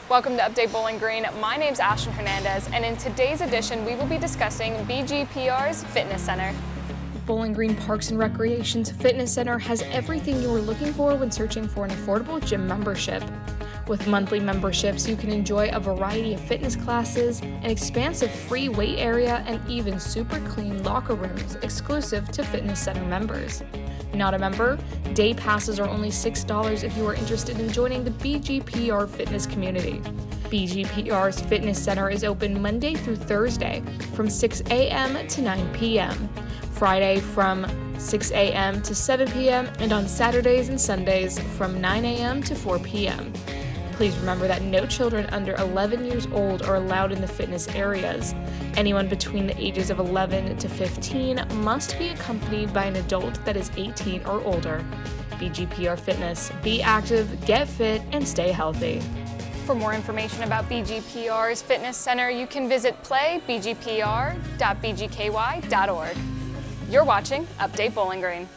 Welcome to Update Bowling Green. My name's Ashton Hernandez, and in today's edition, we will be discussing BGPR's Fitness Center. Bowling Green Parks and Recreation's Fitness Center has everything you are looking for when searching for an affordable gym membership. With monthly memberships, you can enjoy a variety of fitness classes, an expansive free weight area, and even super clean locker rooms exclusive to Fitness Center members. Not a member? Day passes are only $6 if you are interested in joining the BGPR fitness community. BGPR's Fitness Center is open Monday through Thursday from 6 a.m. to 9 p.m., Friday from 6 a.m. to 7 p.m., and on Saturdays and Sundays from 9 a.m. to 4 p.m. Please remember that no children under 11 years old are allowed in the fitness areas. Anyone between the ages of 11 to 15 must be accompanied by an adult that is 18 or older. BGPR Fitness. Be active, get fit, and stay healthy. For more information about BGPR's Fitness Center, you can visit playbgpr.bgky.org. You're watching Update Bowling Green.